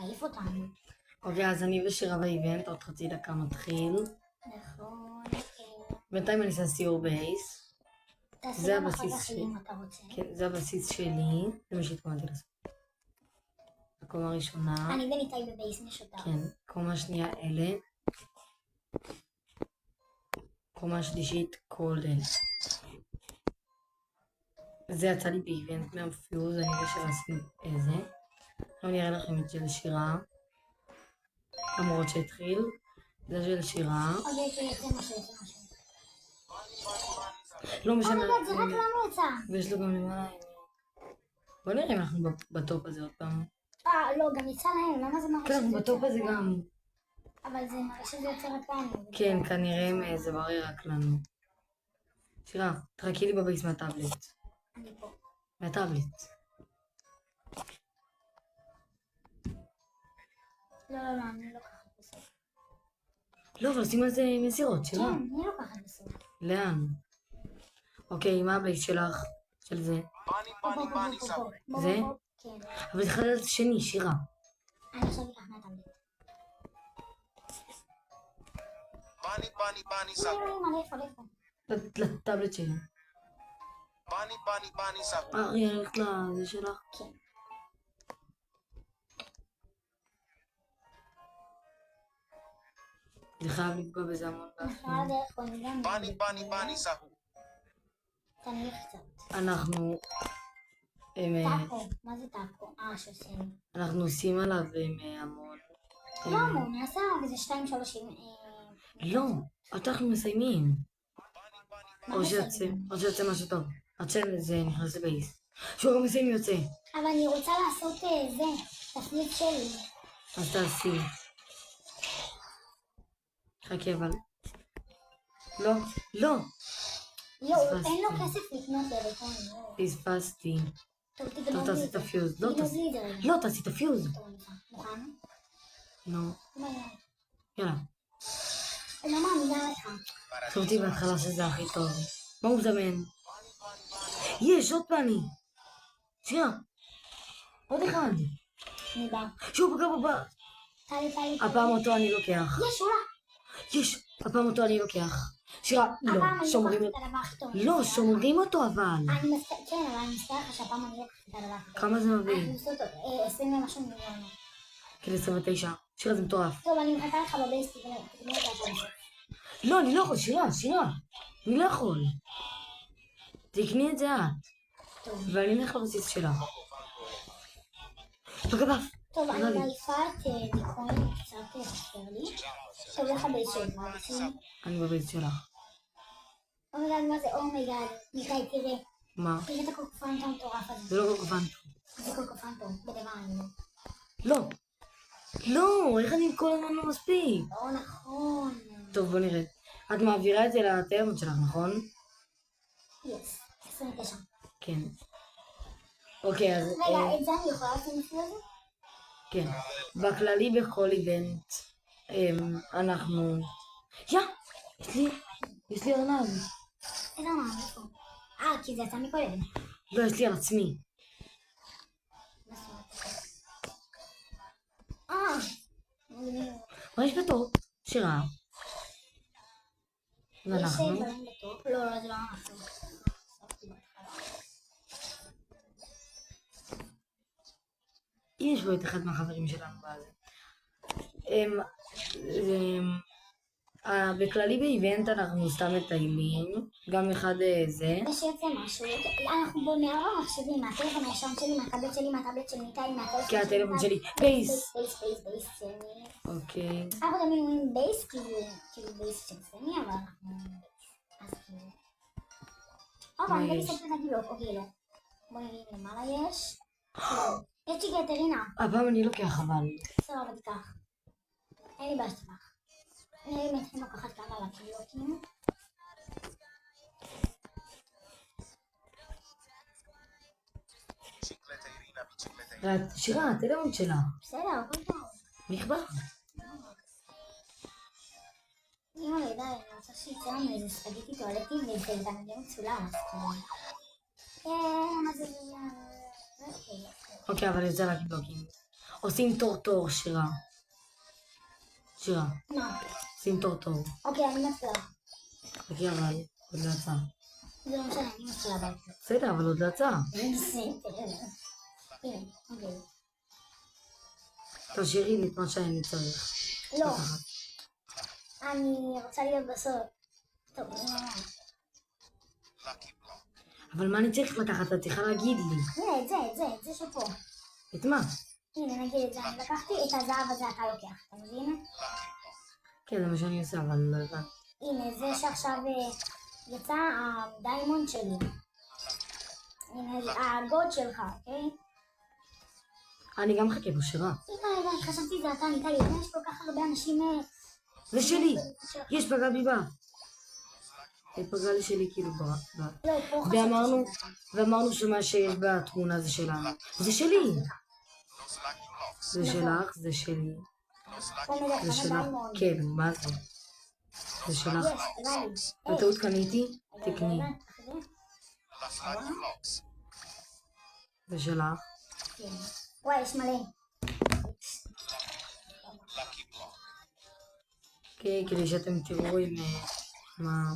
תעיף אותנו. אוקיי, אז אני ושירה באיבנט, עוד חצי דקה מתחיל. נכון. בינתיים אני אעשה סיור בייס. תעשי גם אחר כך אם אתה רוצה. כן, זה הבסיס שלי. זה מה שהתכוונתי לעשות. הקומה הראשונה. אני וניתאי בבייס משותף. כן, קומה שנייה אלה. קומה שלישית כל אלה. זה יצא לי באיבנט מהפיוז, אני ושירה עשינו איזה. עכשיו אני אראה לכם את של שירה. למרות שהתחיל. זה של שירה. זה משהו. לא משנה. זה רק לנו יצא. ויש לו גם למעלה. בוא נראה אם אנחנו בטופ הזה עוד פעם. לא, גם יצא להם, למה זה מראה כן, אנחנו בטופ הזה גם. אבל זה מראה שזה יוצא רק לנו. כן, כנראה זה מראה רק לנו. שירה, תחכי לי בבייס מהטאבלט. אני פה. מהטאבלט. לא, אני לוקחת בסוף. לא, אבל שים על זה מסירות, שירה. כן, אני לוקחת בסוף. לאן? אוקיי, מה הבייס שלך? של זה? זה? כן. אבל זה חלק שני, שירה. אני עכשיו אקח מהטאבלט. לטאבלט שלי. היא הולכת לזה שלך? כן. זה חייב לפגוע בזה המון. תניח קצת. אנחנו... טאקו, מה זה טאקו? שעושים. אנחנו עושים עליו המון. לא המון, נעשה עליו איזה 2-3 לא, אנחנו מסיימים. מה או מסיימים? שיוצא משהו טוב. עד שזה נכנס לבייס. שהוא גם מסיים יוצא. אבל אני רוצה לעשות זה, תפליט שלי. אז תעשי. חכי אבל. לא. לא, אין לו כסף לקנות לריקון. פספסתי. טוב, טוב, תעשי את הפיוז. תגנוב לא, תעשי את הפיוז. מוכן? נו. יאללה. לא מאמינה לך. חשבתי בהתחלה שזה הכי טוב. מה הוא מזמן? יש, עוד פעני. שנייה. עוד אחד. אני בא. שוב, בא. הפעם אותו אני לוקח. יש, אולי. יש, הפעם אותו אני לוקח. שירה, לא, שומרים אותו. לא, שומרים אותו אבל. כן, אבל אני מזכיר לך שהפעם אני לוקחת את הדבר הכי טוב. כמה זה מביא? אנחנו עושים אותו 20 ומשהו מיליון. כן, 29. שירה, זה מטורף. טוב, אני מחכה לך בבייס, תקנה את זה. לא, אני לא יכול, שירה. אני לא יכול. תקני את זה את. טוב. ואני אלך לבסיס שלה. בגבף. טוב, אני מעיפה את דיקון קצת חסר לי. טוב, לך בייס שלך. אני בבייס שלך. אומייגד, מה זה אומייגד? ניתאי, תראה. מה? תראה את הקוקופנטו המטורף הזה. זה לא קוקופנטו. זה קוקופנטו, בדבר אני לא. לא, איך אני כל הזמן לא מספיק? לא נכון. טוב, בוא נראה. את מעבירה את זה לטלפון שלך, נכון? יס, 29. כן. אוקיי, אז... רגע, את זה אני יכולה לשים לפי זה? כן. בכללי בכל איבנט, אנחנו... יש לי ארנב. איזה מה, איפה? כי זה יצא מקודם. לא, יש לי על עצמי. מה יש בטוב? שירה. ואנחנו? לא, זה לא אנחנו. יש בו את אחד מהחברים שלנו בזה. בכללי באיבנט אנחנו סתם מטיילים, גם אחד זה. יש שיוצא משהו, אנחנו בוא נערב מחשבים, מהטלפון הישן שלי, מהטאבלט שלי, מהטאבלט של ניתאי, מהטלפון כי הטלפון שלי, בייס. בייס, אוקיי. אנחנו תמיד אומרים בייס, כאילו בייס של סמי, אבל אנחנו... אז כאילו... אני לא מסתכלת לגילוק, אוקיי, לא. בוא נראה למעלה יש. יש צ'יגטרינה. הפעם אני לוקח אבל. סבבה, תיקח. אין לי בעיה שתיקח. אני מתחילים לקחת כמה לקילוקים. שירה, הטלפון שלה. בסדר, הכל טוב. נכבה. אמא לא יודע, אני רוצה שיצא לנו איזה ספגטי טואלטי וזה גם יהיה מצולם, אז כאילו... כן, מה זה... אוקיי, אבל זה רק בלוגים. עושים טורטור, שירה. שירה, מה? עושים טורטור. אוקיי, אני מתחילה. חכי אבל, עוד לא יצא. זה לא משנה, אני מתחילה בעצמי. בסדר, אבל עוד לא יצא. הנה, אוקיי. תשאירי לי את מה שאני צריך. לא, לקחת. אני רוצה להיות בסוף. טוב, אבל מה אני צריך לקחת? את צריכה להגיד לי. הנה, את זה שפה. את מה? הנה, נגיד את זה, אני לקחתי את הזהב הזה, אתה לוקח, אתה מבין? כן, זה מה שאני עושה, אבל לא הבנתי. הנה, זה שעכשיו יצא הדיימונד שלי. הנה, הגוד שלך, אוקיי? אני גם מחכה פה, שירה. רגע, חשבתי זה אתה, ניתן לי, יש כל כך הרבה אנשים... זה שלי! יש פגע בי בה. היא פגעה לי שלי כאילו ב... לא, פה חשבתי ואמרנו שמה שיש בתמונה זה שלנו. זה שלי! זה שלך, זה שלי. זה שלך. כן, מה זה? זה שלך. בטעות קניתי? תקני. זה שלך. וואי, יש מלא. כן, כדי שאתם תראו עם מה...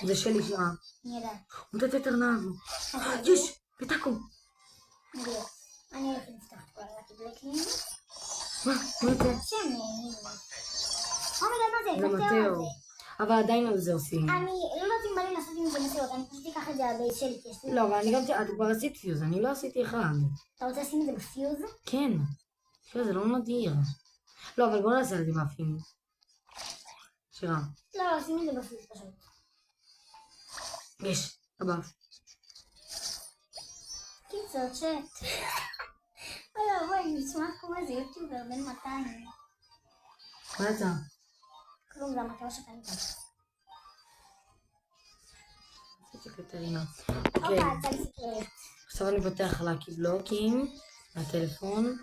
זה שלי שעה. אני יודעת. מוטט יותר נעב. יש! פתקו! אני הולכת לפתוח את כל הקיבלקים. מה? מה זה? שם... אומייגד, מה זה? זה מטאו. אבל עדיין על זה עושים. אני לא יודעת אם בא לי לעשות עם זה מסירות, אני פשוט אקח את זה על בייס שלי. לא, אבל אני גם... את כבר עשית פיוז, אני לא עשיתי אחד. אתה רוצה לשים את זה בפיוז? כן. זה לא נדיר. לא, אבל בוא נעשה את זה באפים. שירה. לא, שים את זה בפיוז פשוט. יש. הבא. קיצור, צ'אט. אוי, נשמע כמו איזה יוטיובר בן 200. מה אתה? כלום, זה המטרה שקנית. זה קטרינה. אוקיי, אוקיי. יצא לי סקרט. עכשיו אני פותח לקי בלוקים מהטלפון.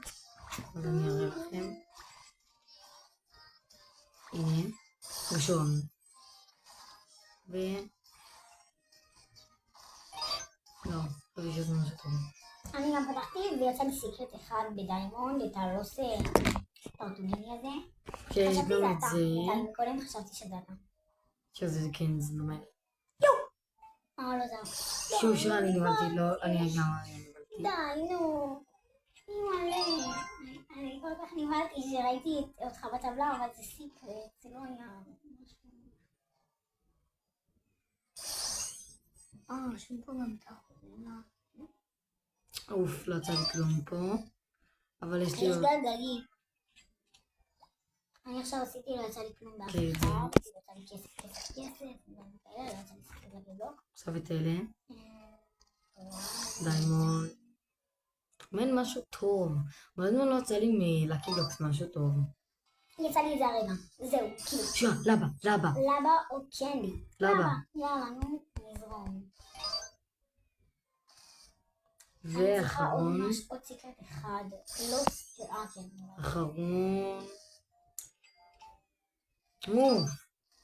אז אני אראה לכם. הנה. ראשון. לא, חשבתי שזה משהו טוב. אני גם פתחתי ויצא לי סקרט אחד בדיימונד, את הלוס פרטוגיני הזה. כן, יש חשבתי גם זה את אתה. זה. קודם חשבתי שזה אתה. שזה כן, זה דומה. לא זה. שוב, שירה, אני נבלתי, לא, אני גם נבלתי. די, נו. מלא. אני כל כך נבהלתי שראיתי אותך בטבלה, אבל זה סיקרט, זה לא היה... רשום פה גם את האחרונה. אוף, לא יצא לי כלום מפה. אבל יש לי יש עוד... גלגלים. אני עכשיו עשיתי, לא יצא לי כלום באף אחד, לא יצא לי כסף, דברים כאלה, לא יצא לי סקרט לבלוק. עכשיו את אלה. דיימונד. אין משהו טוב. מאוד מאוד לא יצא לי מלקי בלוקס משהו טוב. יצא לי את זה הרגע. זהו, כאילו. שירה, לבה, לבה. לבה או קנדי? לבה. יאללה, נו, נזרום. ואחרון. אני צריכה עוד סיקרט אחד. לא סקרט. אחרון. אוף.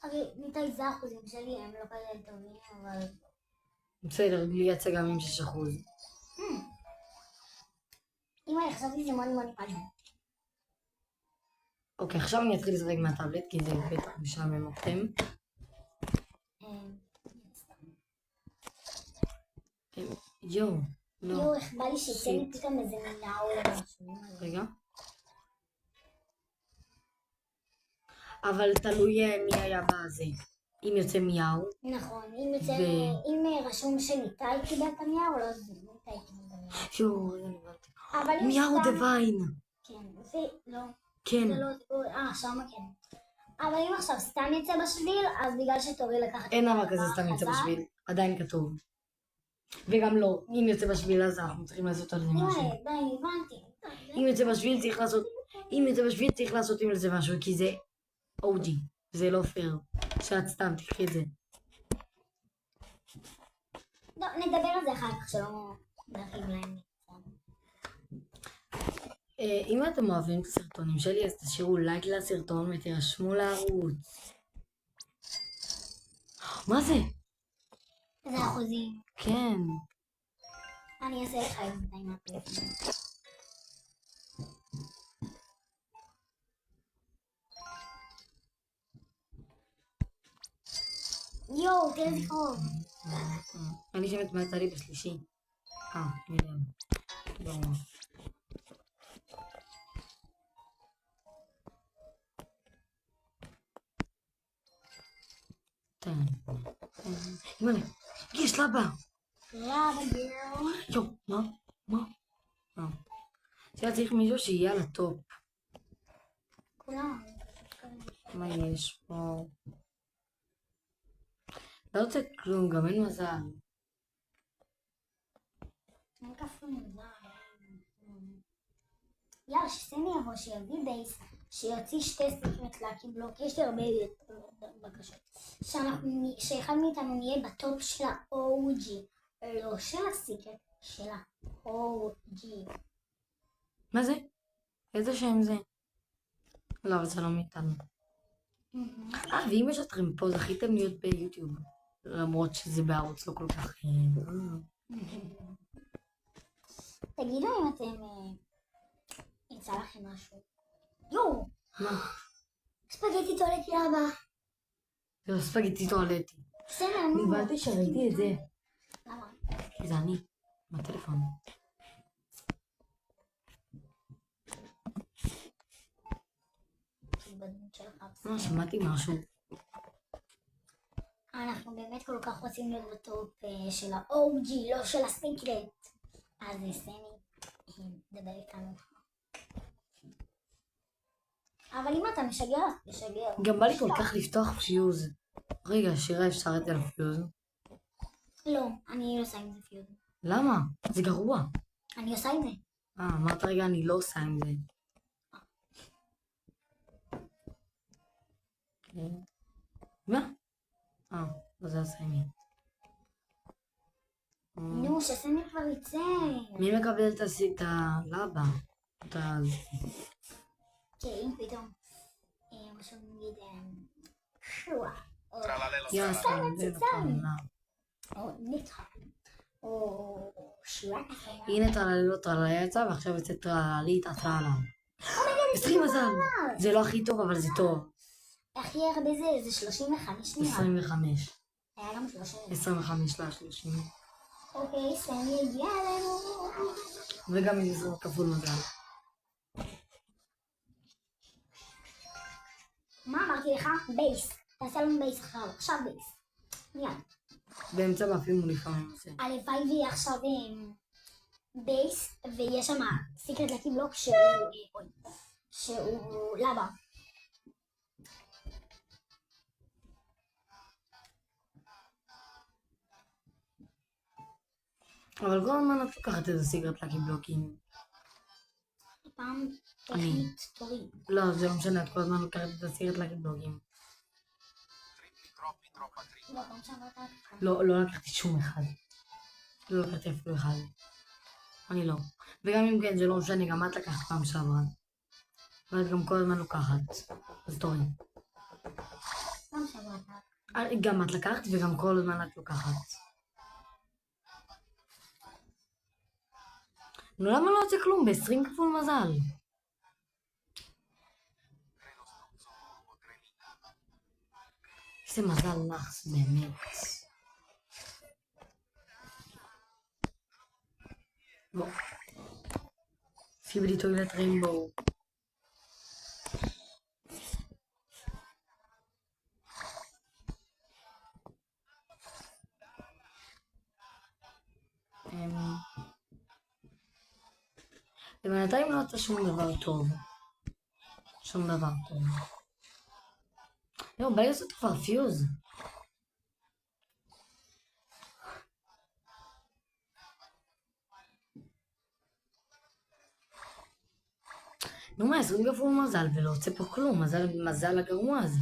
הרי ניתן זה אחוזים שלי, הם לא כאלה טובים, אבל... בסדר, לי יצא גם עם 6%. אמא, חשבתי שזה מאוד מאוד נפלא. אוקיי, עכשיו אני אתחיל לשחק מהטאבלט, כי זה בטח משעמם אתכם. יואו, לא. יואו, איך בא לי שיצא לי פתאום איזה מילה או משהו. רגע. אבל תלוי מי היה בזה. אם יוצא מיהו. נכון, אם רשום שניתאי קיבל את המיהו, לא זה ניתאי קיבל את המיהו. יואו, רגע נבלתי. אבל אם מיהו סתם... דוויין. כן, זה לא. כן. זה לא, שמה כן. אבל אם עכשיו סתם יצא בשביל, אז בגלל שתורי לקחת... אין דבר כזה סתם יוצא בשביל. עדיין כתוב. וגם לא, אם יוצא בשביל אז אנחנו צריכים לעשות על זה משהו. די, הבנתי. אם יוצא בשביל צריך לעשות... אם יוצא בשביל צריך לעשות עם זה משהו, כי זה OG. זה לא פייר. שאת סתם תקחי את זה. לא, נדבר על זה אחר כך, שלא נרחיב להם. אם אתם אוהבים את הסרטונים שלי, אז תשאירו לייק לסרטון ותירשמו לערוץ. מה זה? זה אחוזים. כן. אני אעשה לך את זה עם הפלאפון. יואו, תראה איזה קרוב. אני שם את מה יצא לי בשלישי. נראה. ברור. אימא'לה, יש לבה. למה גרל? יואו, מה? שהיה צריך מישהו שיהיה על הטופ. כולם. מה יש פה? לא רוצה כלום, גם אין מזל. אין כפול מזל. יאללה, שסמי יבוא, שיביא בייס, שיוציא שתי סיקרט לאקי בלוק. יש לי הרבה בקשות. שאחד מאיתנו נהיה בטופ של ה-OG. לא של הסיקרט, של ה-OG. מה זה? איזה שם זה? לא, אבל זה לא מאיתנו. ואם יש אתכם פה, זכיתם להיות ביוטיוב. למרות שזה בערוץ לא כל כך... תגידו אם אתם... יצא לכם משהו. יואו! מה? ספגטי טואלטי לאבא. זה לא ספגטי טואלטי. בסדר, נו. נבהלתי שראיתי את זה. למה? כי זה אני, מהטלפון. שמעתי משהו. אנחנו באמת כל כך רוצים להיות בטופ של ה-OG, לא של הסיקרט. אז סמי, דבר איתנו. אבל אם אתה משגר, תשגר. גם בא לי כל כך לפתוח פיוז. רגע, שירה, אפשר את זה לפיוז? לא, אני לא עושה עם זה פיוז. למה? זה גרוע. אני עושה עם זה. אמרת רגע, אני לא עושה עם זה. מה? לא זה עושה עם מי. נו, שסמי כבר יצא. מי מקבל את הלבה? כן, פתאום. משהו נגיד שואה. או נטרה. או שואה. הנה טרללו טרללה יצא ועכשיו יצא טרללית הטרלה. 20 מזל. זה לא הכי טוב אבל זה טוב. הכי הרבה זה 35 נראה. 25. היה גם 30. 25 ל-30. אוקיי, סמי הגיע אלינו. וגם יזרוק כפול מזל. מה אמרתי לך? בייס. תעשה לנו בייס עכשיו בייס. מיד. באמצע מאפים הוא לפעמים עושה. הלוואי ויהיה עכשיו בייס, ויש שם סיקרט לקי בלוק שהוא לבה. אבל כל הזמן את לוקחת איזה סיקרט לקי בלוקים. פעם טכנית תורי. לא, זה לא משנה, את כל הזמן לוקחת את הסיקרט לקי בלוקים. לא לקחתי שום אחד. לא לקחתי אפילו אחד. אני לא. וגם אם כן, זה לא משנה, גם את לקחת פעם שעברה. ואת גם כל הזמן לוקחת. אז תורי. פעם שעברה. גם את לקחת וגם כל הזמן את לוקחת. נו, למה לא יוצא כלום? ב-20 כפול מזל. איזה מזל נאחס, באמת. בוא. פיבלי טוילט ריינבואו. ובינתיים לא יצא שום דבר טוב. שום דבר טוב. לא, בא לי לעשות כבר פיוז. נו מה, 20 כפול מזל ולא יוצא פה כלום. מזל הגרוע הזה.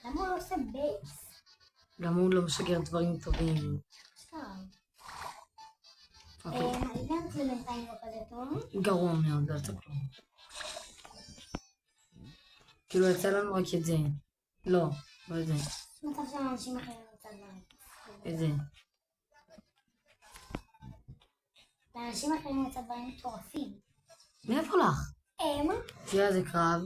למה הוא לא עושה בייס? גם הוא לא משגר דברים טובים. עכשיו. אוקיי. העניין שלי בינתיים לא כזה טוב. גרוע מאוד, לא יצא כלום. כאילו יצא לנו רק את זה. לא, לא את זה. מצב של אנשים אחרים מצד דברים. את זה. לאנשים אחרים מצד דברים מטורפים. מאיפה לך? הם? תראה איזה קרב.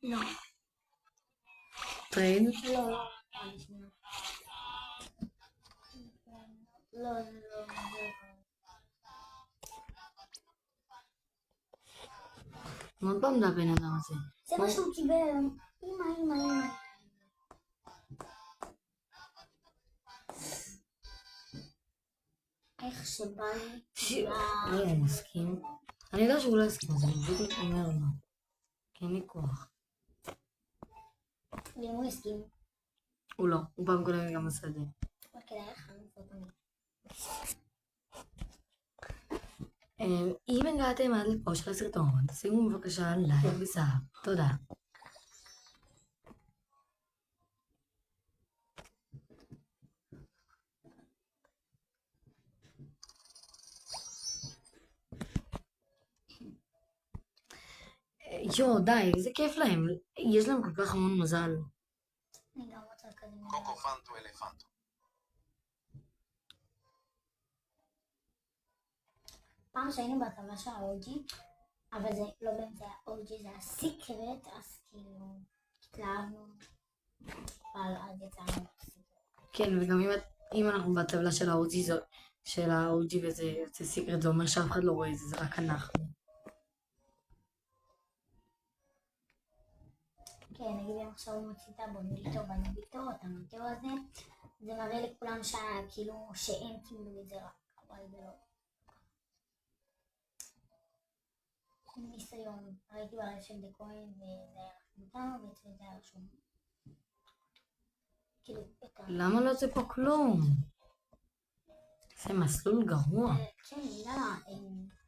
לא. טרייד. לא, לא. לא, לא. מאוד פעם הבן אדם הזה. זה מה שהוא קיבל. אמא. איך שבא לי. הוא מסכים. אני יודע שהוא לא הסכים, אז אני בדיוק אומר לו. כי אין לי כוח. ואם הוא הסכים. הוא לא, הוא פעם קודם גם עשה את זה. אבל כדאי לך לעשות תמיד. אם הגעתם עד לפה של הסרטון, שימו בבקשה לייק וסאב. תודה. יו, די, איזה כיף להם. יש להם כל כך המון מזל. אני גם רוצה כזה מזל. Coco Fanto Elefanto. פעם שהיינו בטבלה של ה-OG, אבל זה לא באמת היה OG, זה היה סיקרט, אז כאילו התלהבנו, אבל אז יצאנו סיקרט. כן, וגם אם אנחנו בטבלה של ה-OG וזה יוצא סיקרט, זה אומר שאף אחד לא רואה את זה, זה רק אנחנו. כן, נגיד אם עכשיו הוא מוציא את הבונדיטו והנביטו, את המטאו הזה, זה מראה לכולם כאילו שהם קיבלו את זה רק, אבל זה לא. ניסיון, ראיתי בלב של דקוין וזה היה רשום ואצלי זה היה רשום. כאילו, יותר. למה לא יוצא פה כלום? זה מסלול גרוע. כן, יאללה,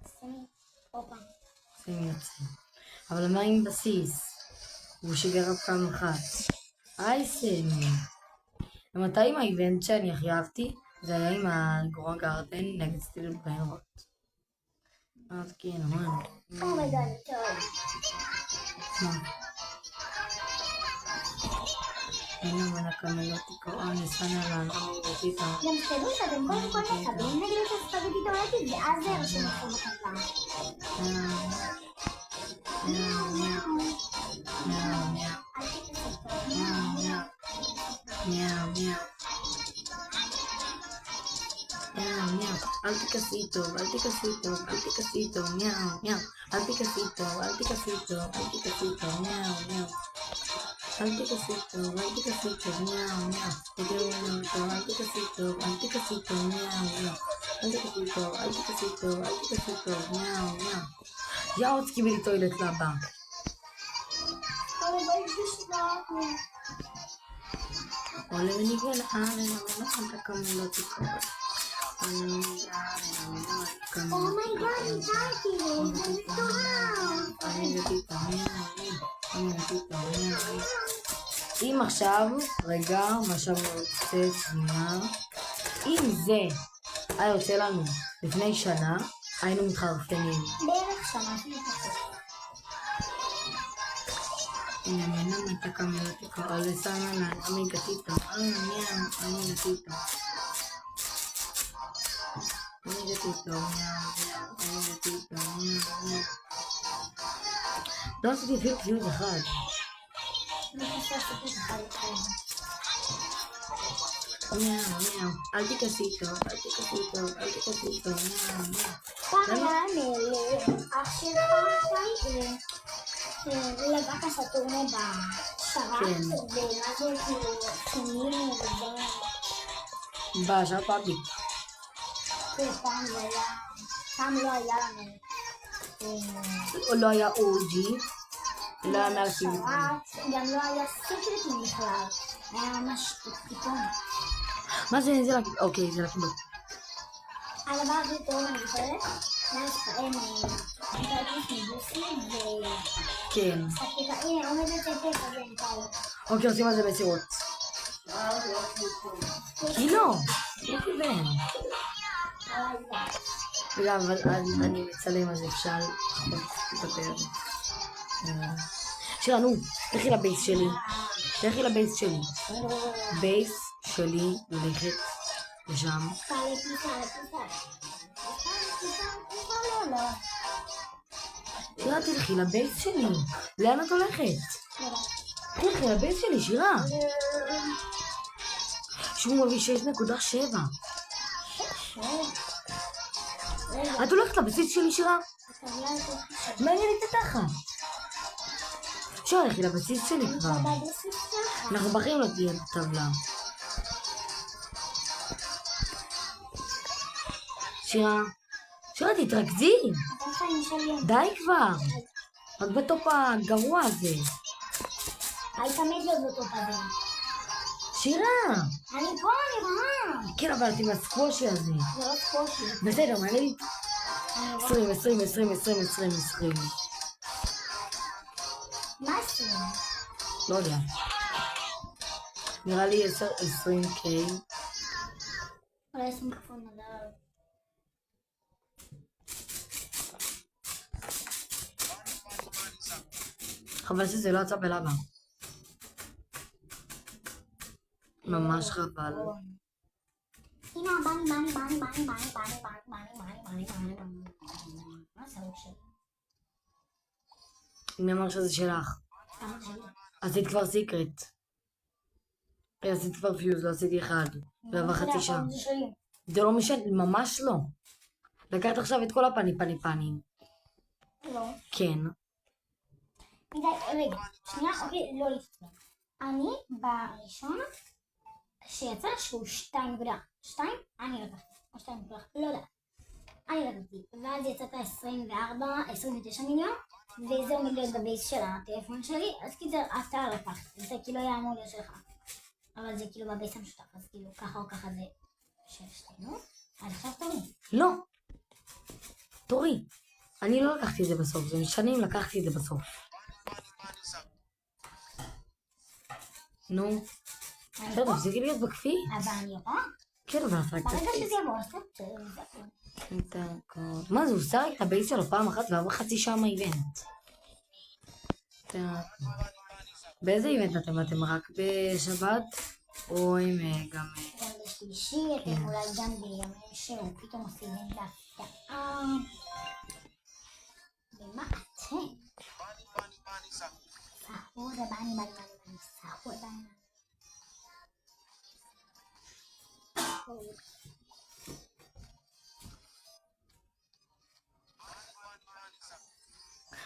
סמי, הופה. זה יוצא. אבל מה עם בסיס? הוא שיגר רק פעם אחת. היי סמי. ומתי עם האיבנט שאני הכי אהבתי? זה היה עם הגרוע גרדן נגד סטיל בריינרוט. אז כן, מה? אומייגאד, טוב. מה? אין מנה קמלוטי קוראה נסנה לענור וטיפה. גם תדעו שאתם קודם כל מקבלים נגיד את הספגטי תאורטית ואז זה רשום לכם בטבלה. אל תכעסי טוב, אל תכעסי טוב, אל תכעסי טוב, מיאו, מיאו. אל תכעסי טוב, אל תכעסי טוב, אל תכעסי טוב, מיאו, מיאו. אל תכעסי טוב, אל תכעסי טוב, מיאו, מיאו. תגידו טוב, אל תכעסי טוב, אל תכעסי טוב, מיאו, מיאו. אל תכעסי טוב, אל תכעסי טוב, אל תכעסי טוב, מיאו, מיאו. יאו, תקיבי לי טוילט לבא. עולה וניגל, אתה קמלוטי קוראה. אומייגאד, ניתנתי, זה מטורף. אם עכשיו, רגע, מה שאני רוצה שנייה, אם זה היה יוצא לנו לפני שנה, היינו מתחרפנים. בערך שנה שמתחרפן. הנה, אתה קמלוטי קוראה לסנה לה, אני גטיטה, אני גטיטה. אני גטיטה, לא עשיתי אפילו פיוט אחד. מיאו, אל תכעסי טוב, אל תכעסי טוב, אל תכעסי טוב, מיאו. פעם היה לאח שלך לבק הסטורנה בשרת, ומה זה כאילו שנים ודברים. בשעה פאבליק. פעם לא היה לנו. לא היה אוג'י, לא היה מהרסיבים. גם לא היה סיקרטים בכלל. היה ממש פתאום. מה זה? זה לקיבוץ. אוקיי, זה לקיבוץ. הדבר הכי טוב אני זוכרת, היה ספרים מבוסי כן. הנה, עומדת את זה, זה נקרא. אוקיי, עושים על זה מסירות. היא לא. לא כיוון. וגם, אבל אני מצלם, אז אפשר לדבר. שירה, נו, לכי לבייס שלי. לכי לבייס שלי. בייס שלי ללכת לשם. שירה, תלכי לבייס שלי. לאן את הולכת? תלכי לבייס שלי, שירה. שהוא מביא 6.7. את הולכת לבסיס שלי, שירה? מעניין לי את התחת. שירה, לכי לבסיס שלי כבר. אנחנו בחיים לא תהיה טבלה. שירה, שירה, תתרכזי. די כבר. רק בטופ הגרוע הזה. אני תמיד לא בטופ הזה. שירה. אני פה, אני רואה. כן, אבל אתם הסקושי הזה. זה לא סקושי. בסדר, מעלה לי 20. מה 20? לא יודע. נראה לי 20K. אולי 20 כפול נדל. חבל שזה לא יצא בלבה. ממש חבל. הנה, בני. מה זה הוא שלי? מי אמר שזה שלך? עשית כבר סיקרט. עשית כבר פיוז, לא עשיתי אחד. ועבר חצי שעה. זה לא משנה, ממש לא. לקחת עכשיו את כל הפנים. לא. כן. רגע, שנייה, אוקיי, לא לפני. אני בראשון שיצא שהוא 2.2, אני לקחתי, או 2, לא יודע. אני לקחתי, ואז יצאת 29 מיליון, וזה עומד להיות בבייס של הטלפון שלי, אז כאילו אתה לקחת, זה כאילו היה אמור להיות שלך. אבל זה כאילו בבייס המשותף, אז כאילו ככה או ככה זה של שתינו. אז עכשיו תורי. לא. תורי. אני לא לקחתי את זה בסוף, זה משנים לקחתי את זה בסוף. נו. בסדר, תפסיקי להיות בכפית. אבל אני רואה. כן, אבל את רק ברגע תפסיקי. שזה יבוא, אז מה זה, הוא עושה את הבייס שלו פעם אחת ועבר חצי שעה מהאיבנט. באיזה איבנט אתם? רק בשבת? או עם גם... גם בשלישי, אתם אולי גם בימים שהוא פתאום עושים את ההפתעה. ומה אתם? סחור זה בני. סחור בני.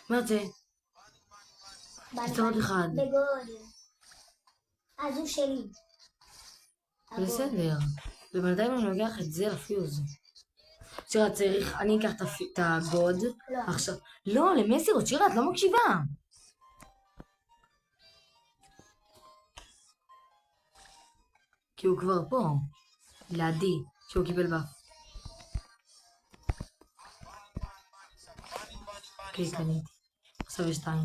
מה זה? עוד אחד. בגודל. אז הוא שלי. בסדר. ובינתיים אני לוקח את זה לפיוז. שירה, צריך, אני אקח את הגוד. לא. עכשיו. לא, למסירות, שירה, את לא מקשיבה. כי הוא כבר פה. לידי, שהוא קיבל באף. אוקיי, קניתי. עכשיו יש 2.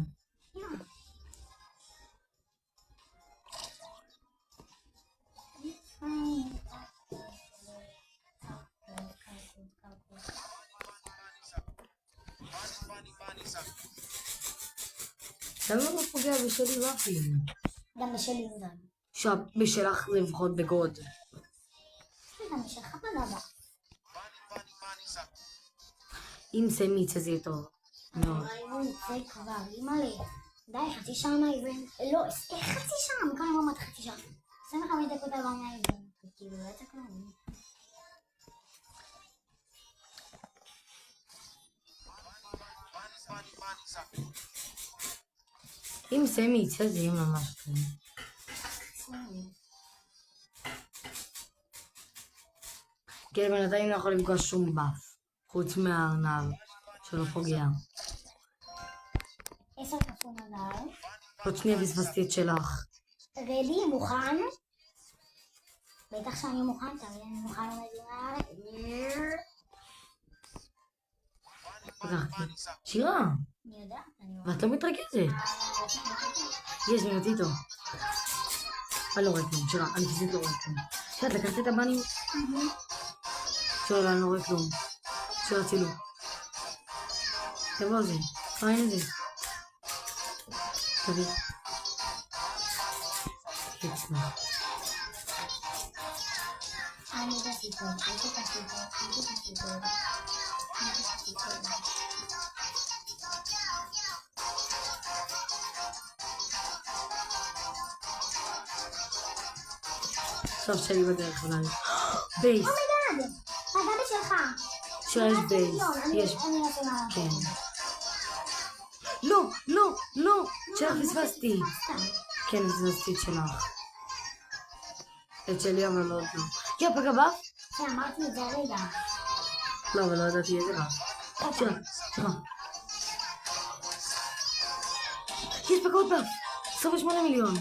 למה לא פוגע בשלי ופלים? גם בשלי גם. בשלך לפחות בגוד. גם בשלך בגבה. אם זה מיץ זה יהיה טוב. מאוד. הוא יצא כבר, אימא'לה. די, חצי שעה מהאיבנט. לא, חצי שעה, מכאן לא אמרת חצי שעה. 25 דקות עבר מהאיבנט. כאילו, לא יצא כלום. אם זה מיץ זה יהיה ממש טוב. כן, בינתיים לא יכול לפגוש שום באף. חוץ מהארנב שלא פוגע. 10 כפול נדל. עוד שנייה פספסתי את שלך. רדי, מוכן? בטח שאני מוכן, תמיד אני מוכן למדינה. פתחתי. שירה, אני יודעת, אני רואה. ואת לא מתרכזת. יש לי אותי טוב. אני לא רואה כלום, שירה, אני פיזית לא רואה כלום. שירה, את לקחת את הבנים? שירה, אני לא רואה כלום. שירה, צילום. תבוא זה, ראיין את זה. תביא. קיצור. אני יודעת איתו, אני יודעת איתו. עכשיו שלי בדרך אולי. בייס. אומייגאד! הגבי שלך! שירה, יש בייס. יש. אני אעשה מה... כן. לא, לא, לא. שירה, פספסתי. כן, פספסתי את שלך. את שלי, אבל לא עוד לא. יא, פגע באף? כן, אמרתי את זה הרגע. לא, אבל לא ידעתי איזה באף. שירה, שירה. יש פגעות באף. 28 מיליון.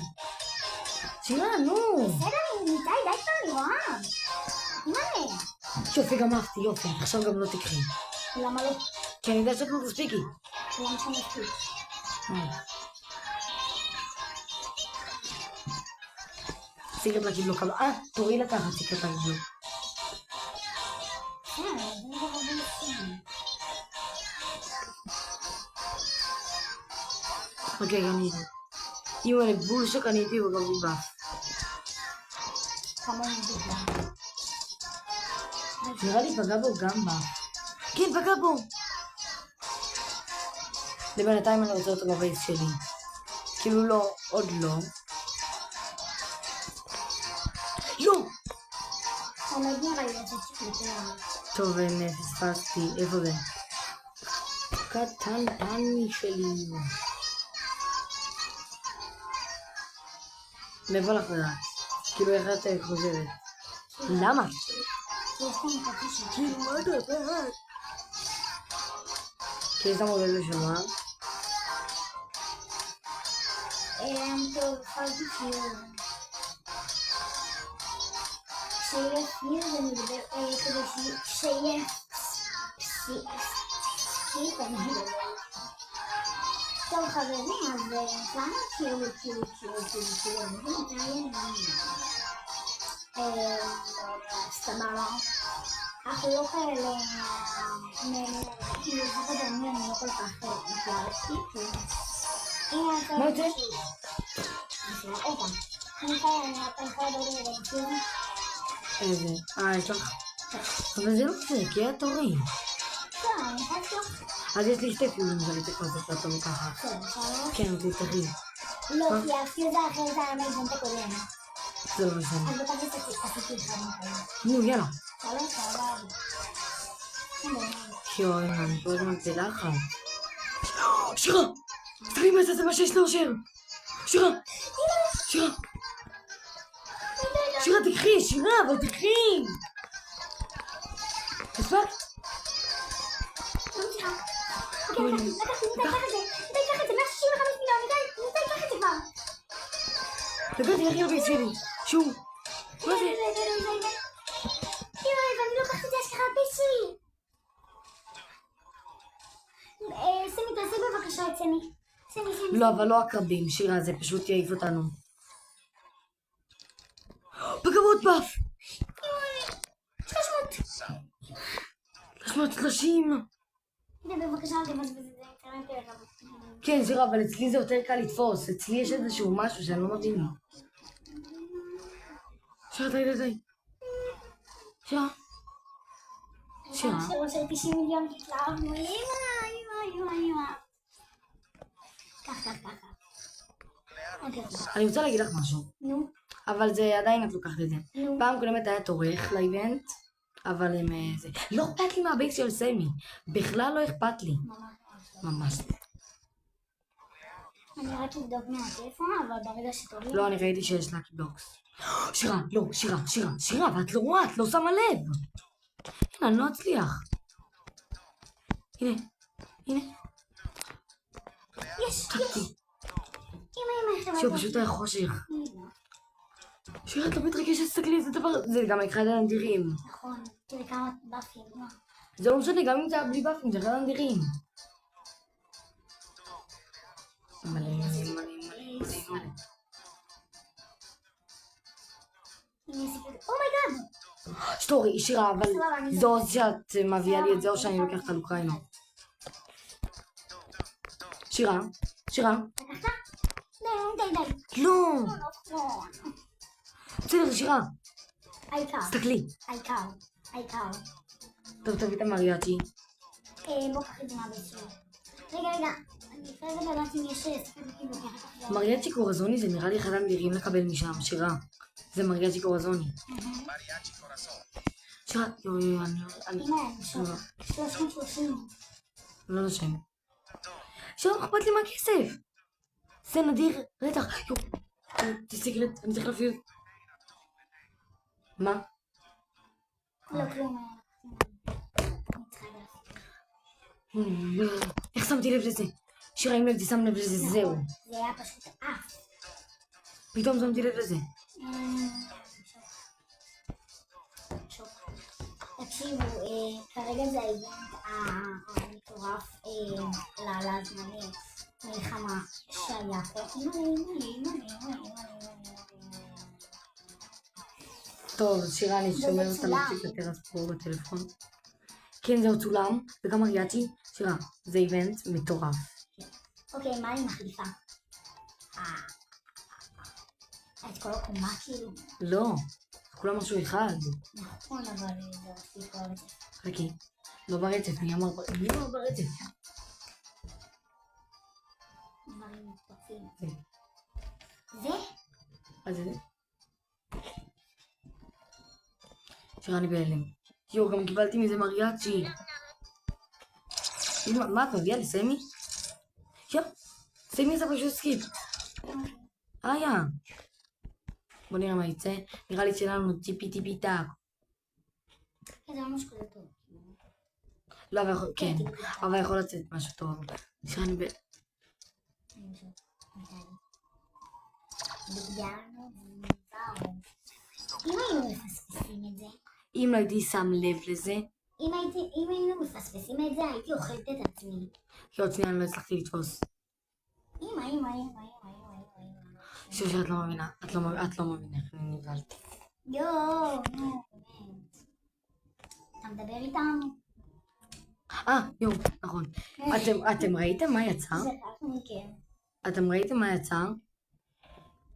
שירה, נו. בסדר, ניתאי, די כבר, אני רואה. מה? יופי, גם אהבתי, יופי. עכשיו גם לא תקחי. למה לא? כי אני יודעת שאת לא תספיקי. למה שאני אספיק? סיקרט לקיבלוק. תורי לקחת סיקרט לקיבלוק. כן, זה לא הרבה נושאים. אוקיי, גם איתי. אם אני בולשק, אני איתי וגם מבאף. כמה אני בגלל. נראה לי פגע בו גם באף. כן, פגע בו. לבינתיים אני רוצה אותו בבייס שלי. כאילו לא, עוד לא. לא! אני עוד נראה לי לצאת יותר. טוב, פספסתי. איפה זה? קטנטני שלי. מאיפה לך לדעת? כאילו איך את חושבת? למה? כי יש לנו חצי שעה. כאילו מה אתה יודעת? כי יש לנו לזה שמה? טוב, חלתי פיוז. כשיהיה פיוז אני אדבר, כדי כשיהיה פסיק אני אדבר. טוב חברים, אז למה כאילו, סבבה. אנחנו לא כאלה, כאילו לפחות אני לא כל כך התלהבתי, מה זה? אני חייב לדבר בפיוז. איזה? יש לך? אבל זה לא זה, כי היה תורי. כן, אני חייבת לך. אז יש לי שתי פיוזים ואני צריך לעשות אותו ככה. כן, בסדר. כן, תתחיל. לא, כי הפיוז האחר זה היה מהאיבנט הקודם. זה לא משנה. אז בטח עשיתי אחד מכאלה. נו, יאללה. שלוש, ארבע. יואי, אני כל הזמן בלחץ. שירה! תראי מה זה מה שיש לאושר! שירה! שירה! שירה, תקחי! שירה, אבל תקחי! הספקת? לא מצליחה. אוקיי, לקחתי, ניתן, קח את זה, 165 מיליון, ניתן, קח את זה כבר. לקחתי הכי הרבה שלי. שוב. מה זה? ואני לא לקחתי את זה השכחה בישי. סמי, תעשי בבקשה את סמי. סמי. לא, אבל לא הקרבים, שירה, זה פשוט יעיף אותנו. בגבות באף! 330! בבקשה, אל תבזבז את זה, תראה יותר. כן, שירה, אבל אצלי זה יותר קל לתפוס. אצלי יש איזשהו משהו שאני לא מבין. שירה, די. שירה. שירה. עכשיו של 90 מיליון התלהבנו. אמא. ככה. אני רוצה להגיד לך משהו. נו. אבל זה עדיין את לוקחת את זה. נו. פעם קודמת היה תורך לאיבנט, אבל הם זה... לא אכפת לי מהבייס של סמי. בכלל לא אכפת לי. ממש. אני רק אבדוק מהטלפון, אבל ברגע שתוריד... לא, אני ראיתי שיש לה קיבלוקס. שירה, לא, שירה, ואת לא רואה, את לא שמה לב. הנה, אני לא אצליח. הנה. יש. טקתי. אמא. שהוא פשוט היה חושך. שירה, את לא מתרגשת, תסתכלי, זה דבר... זה גם אחד הנדירים. נכון. תראי כמה באפים. זה לא משנה, גם אם זה היה בלי באפים, זה אחד הנדירים. מלא. אומייגאד! שטורי, שירה, אבל זו שאת מביאה לי את זה או שאני לוקחת על אוקראינו. שירה, שירה. לקחת? די. לא! נכון. בסדר, שירה. העיקר. תסתכלי. העיקר. טוב, תביא את המריאצ'י. בוא קח את זה מהבית שלי. רגע. אני חייבת לדעת אם יש ספקים לוקחת. מריאצ'י קורזוני זה נראה לי אחד הנדירים לקבל משם, שירה. זה מריאצ'י קורזוני. שירה, יואי, אני... הנה, 330. לא נושם. שירה, אכפת לי מהכסף. זה נדיר, רצח. תסתכלי, אני צריך להפעיל. מה? לא, כלום. איך שמתי לב לזה? שירה, אם לא שם לב לזה, זהו. זה היה פשוט אף. פתאום שמתי לב לזה. תקשיבו, כרגע זה האיבנט המטורף לזמני מלחמה שהיה פה. טוב, שירה, אני שומרת על הפסיק הטרס פה בטלפון. כן, זהו צולם, וגם מריאצ'י. שירה, זה איבנט מטורף. אוקיי, מה אני מחליפה? את כל הקומה כאילו? לא, כולם משהו אחד. נכון, אבל זה רציתי כבר לזה. חכי, לא ברצף, מי אמר ברצף? דברים מתפוצים. זה? זה? אז זה. שירה, אני בהלם. יו, גם קיבלתי מזה מריאצ'י. מה, את מביאה לסמי? יו, סמי זה פשוט סקיפ. היה. בוא נראה מה יצא. נראה לי שלנו טיפי טאק. זה ממש כזה טוב. לא, אבל יכול, כן. אבל יכול לצאת משהו טוב. שירה, אני אם היינו מפספסים את זה, אם לא הייתי שם לב לזה, אם היינו מפספסים את זה, הייתי אוכלת את עצמי. כי עוד שנייה אני לא הצלחתי לתפוס. אמא. שאת לא מבינה, את לא מבינה איך אני נבהלתי. נו, באמת. אתה מדבר איתם? נכון. אתם ראיתם מה יצא? כן. אתם ראיתם מה יצא?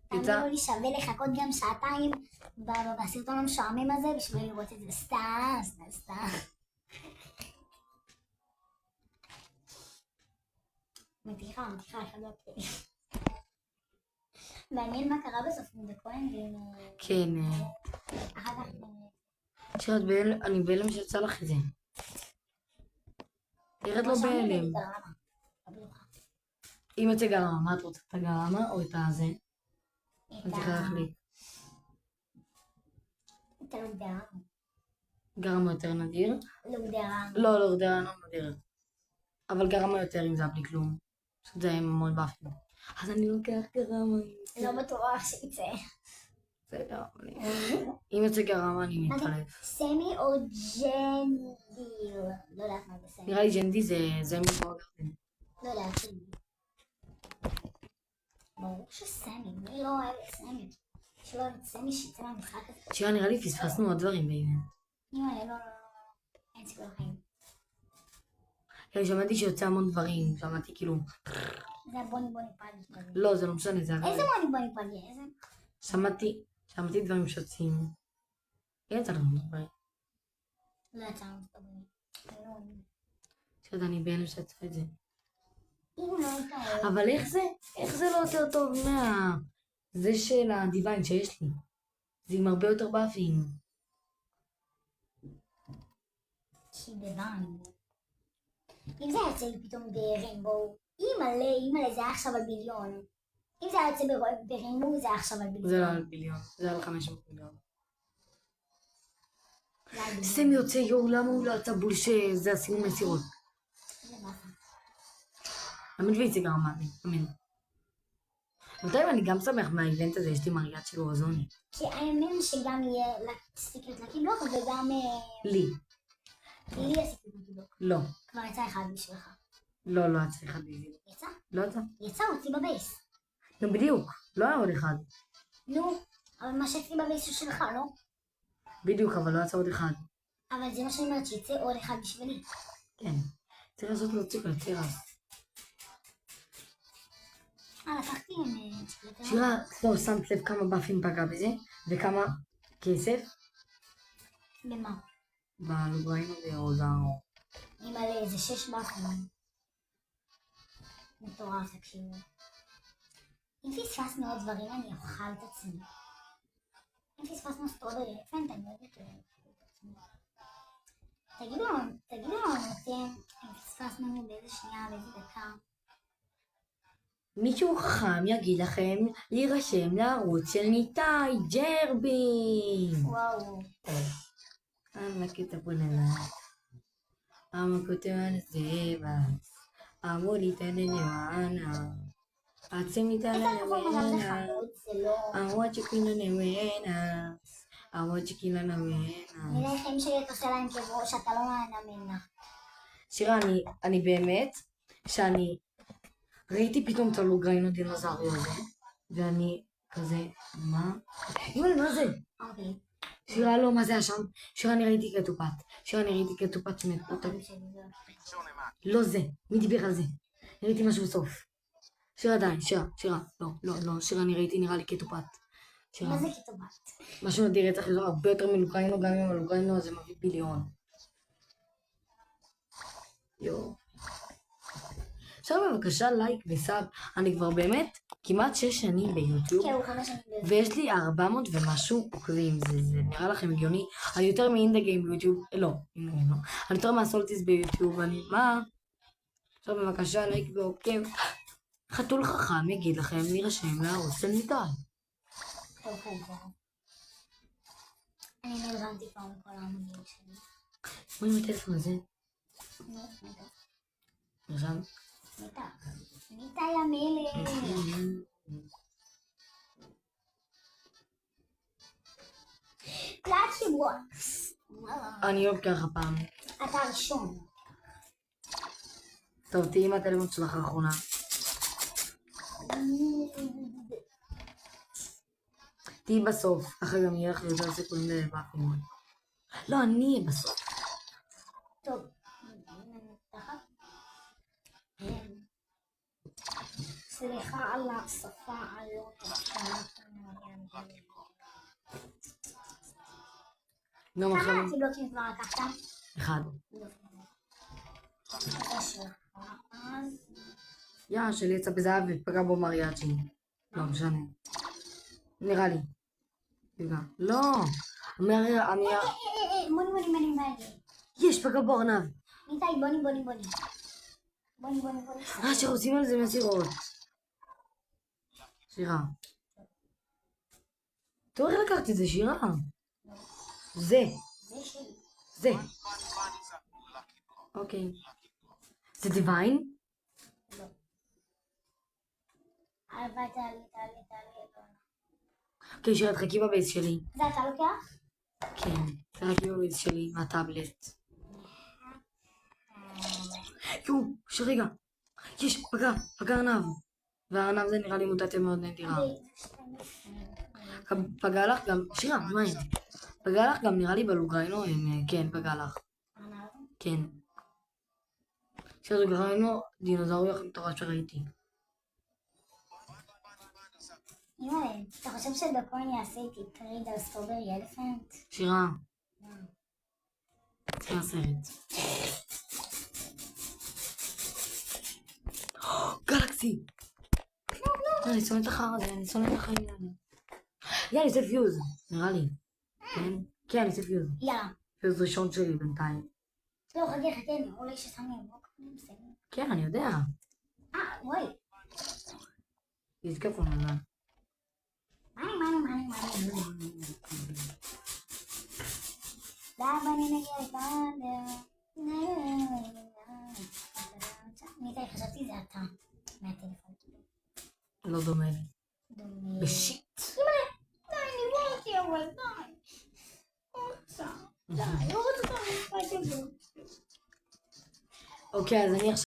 תאמינו לי שווה לחכות גם שעתיים בסרטון המשעמם הזה בשביל לראות את זה. סתם. מתיחה, חלקתי. מעניין מה קרה בסוף מדקוין כן. אחר כך... שירת, אני בהלם שיצא לך את זה. ירד לו בהלם. אם יוצא גרמה, מה את רוצה? את הגרמה או את הזה? אני צריכה להחליט. את הלוגדרה. גרמה יותר נדיר? לוגדרה. לא, לוגדרה לא נדיר. אבל גרמה יותר אם זה בלי כלום. זה עם המון באפים. אז אני לוקח גרמה. לא בטוח שיצא. בסדר, אם יוצא גרמה אני מתחלף. סמי או ג'נדיל? לא יודעת מה זה סמי. נראה לי ג'נדי זה מבוא גרדן. לא יודעת. ברור שסמי, מי לא אוהב את סמי? שלא אוהב את סמי שיצא מהמשחק הזה. שירה, נראה לי פספסנו עוד דברים בעניין. לא. אין סיכוי לחיים. אני שמעתי שיוצא המון דברים, שמעתי כאילו... זה הבוני פאגי. לא, זה לא משנה, זה... איזה בוני פאגי? איזה? שמעתי דברים שיוצאים. אין צריך לנו דברים. לא יצא לנו דברים. שאתה אני בהלם שיצא את זה. אם לא אתה... אבל איך זה לא יותר טוב זה של הדיוויין שיש לי? זה עם הרבה יותר באפים. כי בבן. אם זה יוצא לי פתאום בריינבואו, אימא'לה, זה היה עכשיו על ביליון. אם זה היה יוצא בריינבואו, זה היה עכשיו על ביליון. זה לא על ביליון, זה על 500 מיליון. סמי יוצא, למה הוא לא יצא בול שזה עשינו מסירות? זה באפה. אמן ויצא גם אמן. בינתיים אני גם שמח מהאיבנט הזה, יש לי מריאצ'י של אורזוני. כי האמן שגם יהיה סטיקרט לקינוח וגם... לי. לי עשיתי בדיוק. לא. כבר יצא אחד בשבילך. לא, לא יצא אחד בשבילי. יצא? לא יצא. יצא, אותי בבייס. נו, בדיוק. לא היה עוד אחד. נו, אבל מה שאצלי בבייס הוא שלך, לא? בדיוק, אבל לא יצא עוד אחד. אבל זה מה שאני אומרת, שיצא עוד אחד בשבילי. כן. צריך לעשות לו ציקל, תירס. לקחתי עם... שירה, לא, שמת לב כמה באפים פגע בזה, וכמה כסף? במה? בלוגריינו בהודעה. אני מלא איזה 6 באפים. מטורף, תקשיבו. אם פספסנו עוד דברים, אני אוכל את עצמי. אם פספסנו סטרוברי אלפנט, אני עוד יותר אוכל את עצמי. תגידו לנו אתם, אם פספסנו באיזה שנייה, באיזה דקה. מישהו חכם יגיד לכם להירשם לערוץ של ניתאי ג'רבי. וואו. אמה כתבוננה. אמה כותבן זבס. אמו ניתן לנמנה. עצם ניתן לנמנה. אמו צ'קינה נמנה. אמו צ'קינה נמנה. נראה לכם שלי תעשה להם כברו שאתה לא נמנה. שירה, אני באמת, שאני ראיתי פתאום את הלוגריינו דינוזאורי הזה, ואני כזה, מה? יואל, מה זה? אוקיי. שירה, לא, מה זה היה שם? שירה, אני ראיתי כתופת שמת. לא זה, מי דיבר על זה? אני ראיתי משהו בסוף. שירה, די, שירה, לא, שירה, אני ראיתי נראה לי כתופת. מה זה כתובת? משהו נדיר, צריך לזור הרבה יותר מלוגריינו, גם אם הלוגריינו הזה מביא ביליון. יואו. עכשיו בבקשה לייק וסאב, אני כבר באמת כמעט 6 שנים ביוטיוב, כן, הוא 5 שנים ביוטיוב. ויש לי 400 ומשהו עוקבים, זה נראה לכם הגיוני? אני יותר מאינדה גיים ביוטיוב, לא, אני יותר מהסולטיס ביוטיוב, מה? עכשיו בבקשה לייק ועוקב, חתול חכם יגיד לכם להירשם לערוץ של ניתאי. טוב, כזה. אני נלרמתי כבר מכל העמודים שלי. מה עם הטלפון הזה? עכשיו? ניתאי המלך. פלאצ'י בוקס. אני אוהב ככה פעם. אתה הראשון. טוב, תהיי עם הטלפון שלך האחרונה. תהיי בסוף, אחרי גם יהיה לך יותר סיכויים לבאפים. לא, אני אהיה בסוף. טוב. סליחה על השפה הלא טובה. גם עכשיו... כמה ציבלוקים כבר לקחת? אחד. שלי יצא בזהב ופגע בו מריאצ'י. לא משנה. נראה לי. לא. בוני. יש, פגע בו ארנב. ניתאי, בוני. שרוצים על זה מסירות. שירה. תראו איך לקחת את זה, שירה. זה. זה. אוקיי. זה דיוויין? לא. אבל תעלי. אוקיי, שירה, תחכי בבייס שלי. זה אתה לוקח? כן, תחכי בבייס שלי, מהטאבלט. שרגע. יש, פגע ארנב. והארנב זה נראה לי מוטציה מאוד נדירה. פגע לך גם, שירה, מה אין? פגע לך גם נראה לי בלוגריינו, כן, פגע לך. כן. שלוגריינו דינוזאורי הכי מטורף שראיתי. אתה חושב שדוקוין יעשה איתי טריד על סטרוברי אלפנט? שירה. זה הסרט. גלקסי! אני שונא את החר הזה, אני שונא את החיים האלה. יאללה, זה פיוז, נראה לי. כן? כן, אני עושה פיוז. יאללה. פיוז ראשון שלי בינתיים. לא, חכה, אולי ששמים בו. כן, אני יודע. וואי. יזכפו נדל"ן. מה? ניתאי, חשבתי זה אתה. מהטלפון. לא דומה לי. בשיט. די, נראיתי, אבל די. די, לא רוצה את המשפט הזה. אוקיי, אז אני עכשיו...